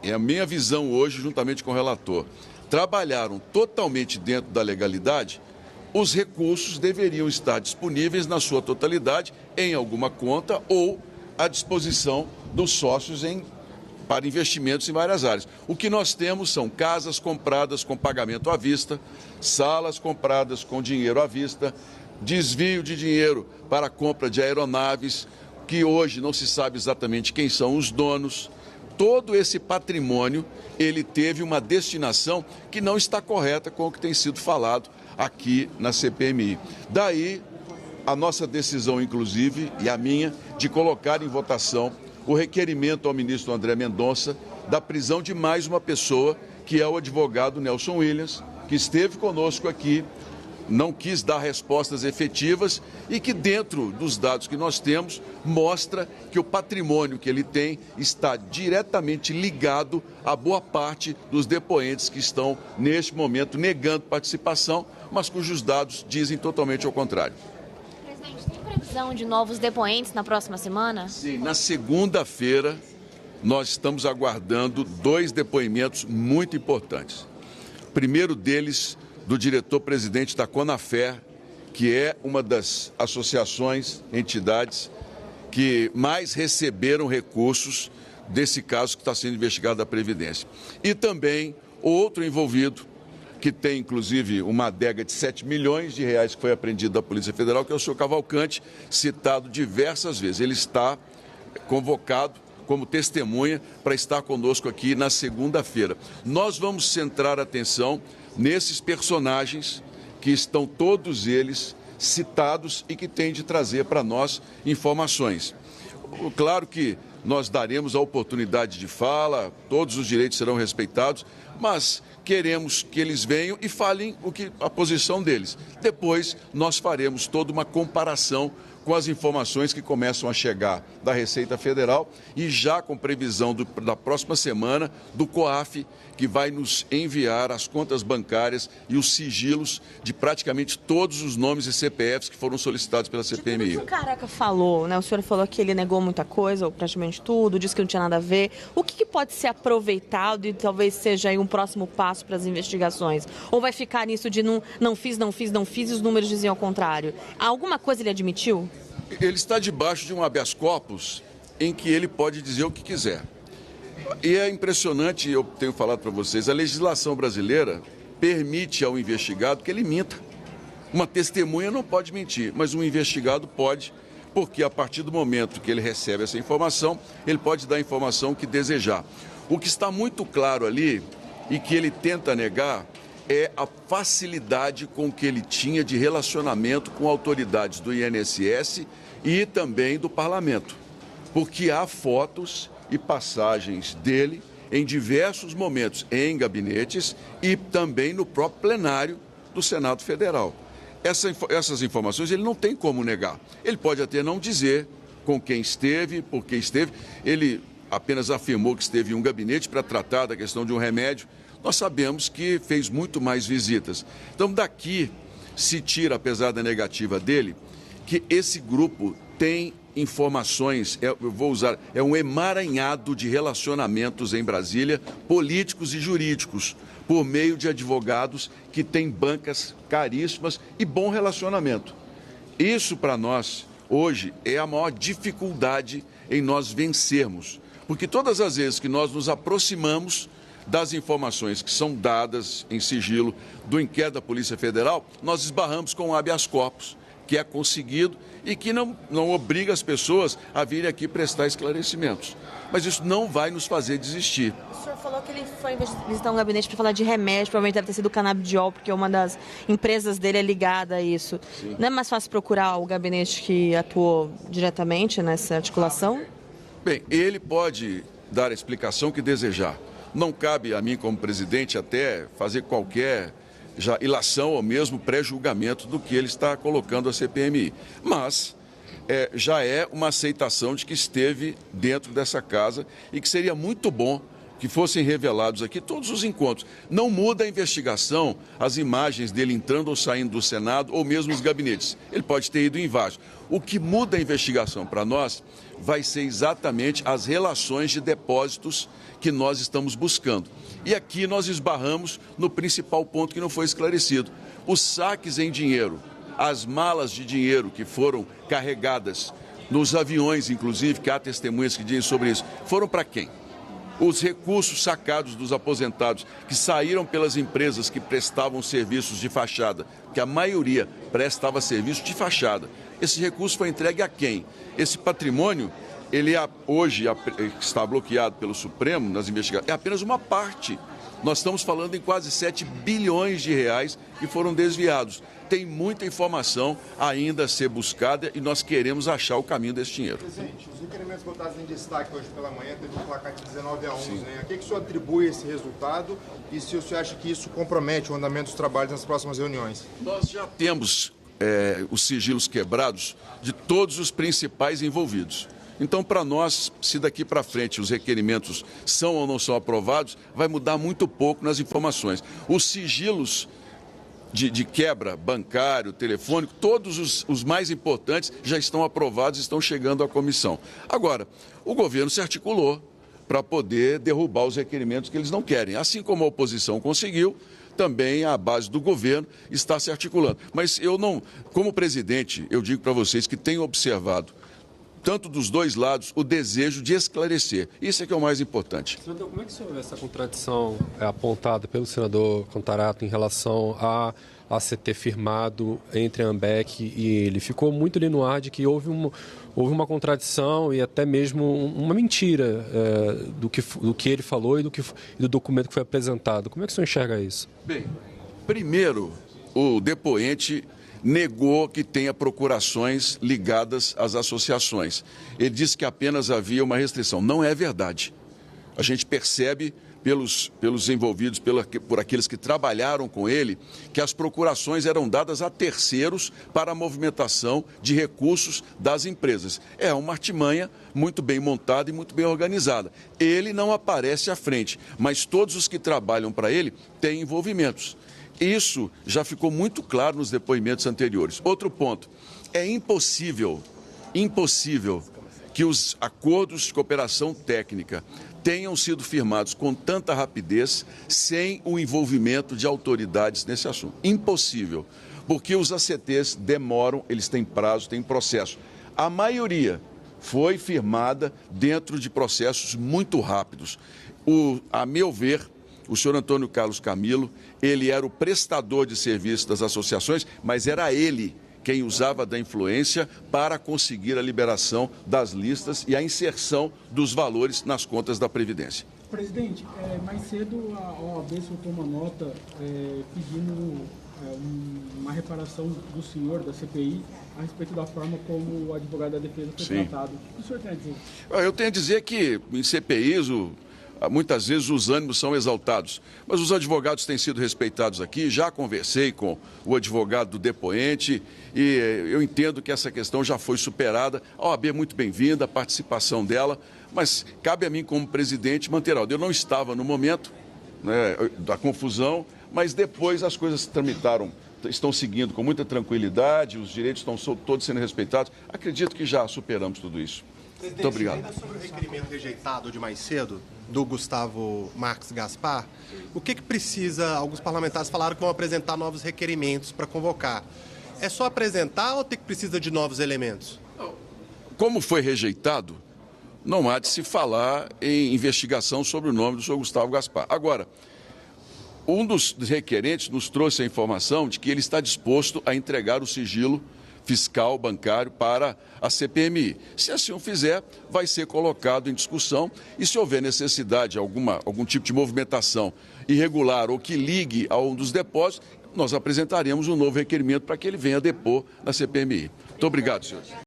É a minha visão hoje, juntamente com o relator, trabalharam totalmente dentro da legalidade, os recursos deveriam estar disponíveis na sua totalidade em alguma conta ou à disposição dos sócios para investimentos em várias áreas. O que nós temos são casas compradas com pagamento à vista, salas compradas com dinheiro à vista, desvio de dinheiro para a compra de aeronaves, que hoje não se sabe exatamente quem são os donos. Todo esse patrimônio, ele teve uma destinação que não está correta com o que tem sido falado aqui na CPMI. Daí a nossa decisão, inclusive, e a minha, de colocar em votação o requerimento ao ministro André Mendonça da prisão de mais uma pessoa, que é o advogado Nelson Williams, que esteve conosco aqui, não quis dar respostas efetivas e que, dentro dos dados que nós temos, mostra que o patrimônio que ele tem está diretamente ligado a boa parte dos depoentes que estão, neste momento, negando participação, mas cujos dados dizem totalmente ao contrário. Presidente, tem previsão de novos depoentes na próxima semana? Sim, na segunda-feira nós estamos aguardando 2 depoimentos muito importantes. O primeiro deles, do diretor-presidente da Conafer, que é uma das associações, entidades que mais receberam recursos desse caso que está sendo investigado da Previdência. E também outro envolvido, que tem inclusive uma adega de 7 milhões de reais que foi apreendido da Polícia Federal, que é o senhor Cavalcante, citado diversas vezes. Ele está convocado como testemunha para estar conosco aqui na segunda-feira. Nós vamos centrar a atenção nesses personagens que estão todos eles citados e que têm de trazer para nós informações. Claro que nós daremos a oportunidade de fala, todos os direitos serão respeitados, mas queremos que eles venham e falem a posição deles. Depois nós faremos toda uma comparação com as informações que começam a chegar da Receita Federal e já com previsão da próxima semana do COAF, que vai nos enviar as contas bancárias e os sigilos de praticamente todos os nomes e CPFs que foram solicitados pela CPMI. O Careca falou, né? O senhor falou que ele negou muita coisa, ou praticamente tudo, disse que não tinha nada a ver. O que pode ser aproveitado e talvez seja aí um próximo passo para as investigações? Ou vai ficar nisso de não fiz e os números diziam ao contrário? Alguma coisa ele admitiu? Ele está debaixo de um habeas corpus em que ele pode dizer o que quiser. E é impressionante, eu tenho falado para vocês, a legislação brasileira permite ao investigado que ele minta. Uma testemunha não pode mentir, mas um investigado pode, porque a partir do momento que ele recebe essa informação, ele pode dar a informação que desejar. O que está muito claro ali e que ele tenta negar é a facilidade com que ele tinha de relacionamento com autoridades do INSS e também do Parlamento, porque há fotos e passagens dele em diversos momentos em gabinetes e também no próprio plenário do Senado Federal. Essas informações ele não tem como negar. Ele pode até não dizer com quem esteve, por que esteve. Ele apenas afirmou que esteve em um gabinete para tratar da questão de um remédio. Nós sabemos que fez muito mais visitas. Então, daqui se tira, apesar da negativa dele, que esse grupo tem informações, é um emaranhado de relacionamentos em Brasília, políticos e jurídicos, por meio de advogados que têm bancas caríssimas e bom relacionamento. Isso, para nós, hoje, é a maior dificuldade em nós vencermos, porque todas as vezes que nós nos aproximamos das informações que são dadas em sigilo do inquérito da Polícia Federal, nós esbarramos com o habeas corpus, que é conseguido e que não obriga as pessoas a virem aqui prestar esclarecimentos. Mas isso não vai nos fazer desistir. O senhor falou que ele foi visitar um gabinete para falar de remédio, provavelmente deve ter sido o canabidiol, porque uma das empresas dele é ligada a isso. Sim. Não é mais fácil procurar o gabinete que atuou diretamente nessa articulação? Bem, ele pode dar a explicação que desejar. Não cabe a mim, como presidente, até fazer qualquer ilação ou mesmo pré-julgamento do que ele está colocando a CPMI. Mas já é uma aceitação de que esteve dentro dessa casa e que seria muito bom que fossem revelados aqui todos os encontros. Não muda a investigação, as imagens dele entrando ou saindo do Senado ou mesmo os gabinetes. Ele pode ter ido em vários. O que muda a investigação para nós vai ser exatamente as relações de depósitos que nós estamos buscando. E aqui nós esbarramos no principal ponto que não foi esclarecido. Os saques em dinheiro, as malas de dinheiro que foram carregadas nos aviões, inclusive, que há testemunhas que dizem sobre isso, foram para quem? Os recursos sacados dos aposentados que saíram pelas empresas que prestavam serviços de fachada, que a maioria prestava serviço de fachada. Esse recurso foi entregue a quem? Esse patrimônio, ele hoje está bloqueado pelo Supremo nas investigações, é apenas uma parte. Nós estamos falando em quase 7 bilhões de reais que foram desviados. Tem muita informação ainda a ser buscada e nós queremos achar o caminho desse dinheiro. Presidente, os requerimentos votados em destaque hoje pela manhã teve um placar de 19-11, né? A que o senhor atribui esse resultado e se o senhor acha que isso compromete o andamento dos trabalhos nas próximas reuniões? Nós já temos os sigilos quebrados de todos os principais envolvidos. Então, para nós, se daqui para frente os requerimentos são ou não são aprovados, vai mudar muito pouco nas informações. Os sigilos de quebra bancário, telefônico, todos os mais importantes já estão aprovados e estão chegando à comissão. Agora, o governo se articulou para poder derrubar os requerimentos que eles não querem. Assim como a oposição conseguiu, também a base do governo está se articulando. Mas eu não, como presidente, eu digo para vocês que tenho observado tanto dos dois lados, o desejo de esclarecer. Isso é que é o mais importante. Senador, como é que o senhor vê essa contradição apontada pelo senador Contarato em relação a ter firmado entre a ANBEC e ele? Ficou muito ali no ar de que houve uma contradição e até mesmo uma mentira do que ele falou e do documento que foi apresentado. Como é que o senhor enxerga isso? Bem, primeiro, o depoente negou que tenha procurações ligadas às associações. Ele disse que apenas havia uma restrição. Não é verdade. A gente percebe pelos envolvidos, por aqueles que trabalharam com ele, que as procurações eram dadas a terceiros para a movimentação de recursos das empresas. É uma artimanha muito bem montada e muito bem organizada. Ele não aparece à frente, mas todos os que trabalham para ele têm envolvimentos. Isso já ficou muito claro nos depoimentos anteriores. Outro ponto, é impossível que os acordos de cooperação técnica tenham sido firmados com tanta rapidez sem o envolvimento de autoridades nesse assunto. Impossível, porque os ACTs demoram, eles têm prazo, têm processo. A maioria foi firmada dentro de processos muito rápidos. A meu ver, o senhor Antônio Carlos Camilo, ele era o prestador de serviço das associações, mas era ele quem usava da influência para conseguir a liberação das listas e a inserção dos valores nas contas da Previdência. Presidente, mais cedo a OAB soltou uma nota pedindo uma reparação do senhor, da CPI, a respeito da forma como o advogado da defesa foi tratado. O que o senhor tem a dizer? Eu tenho a dizer que em CPIs muitas vezes os ânimos são exaltados, mas os advogados têm sido respeitados aqui. Já conversei com o advogado do depoente e eu entendo que essa questão já foi superada. A OAB é muito bem-vinda, a participação dela, mas cabe a mim como presidente manter a ordem. Eu não estava no momento da confusão, mas depois as coisas se tramitaram, estão seguindo com muita tranquilidade, os direitos estão todos sendo respeitados. Acredito que já superamos tudo isso. Presidente, muito obrigado. Ainda sobre o requerimento rejeitado de mais cedo, do Gustavo Marques Gaspar, o que precisa? Alguns parlamentares falaram que vão apresentar novos requerimentos para convocar. É só apresentar ou precisa de novos elementos? Como foi rejeitado, não há de se falar em investigação sobre o nome do senhor Gustavo Gaspar. Agora, um dos requerentes nos trouxe a informação de que ele está disposto a entregar o sigilo fiscal, bancário, para a CPMI. Se assim o fizer, vai ser colocado em discussão e se houver necessidade de algum tipo de movimentação irregular ou que ligue a um dos depósitos, nós apresentaremos um novo requerimento para que ele venha depor na CPMI. Muito obrigado, senhores.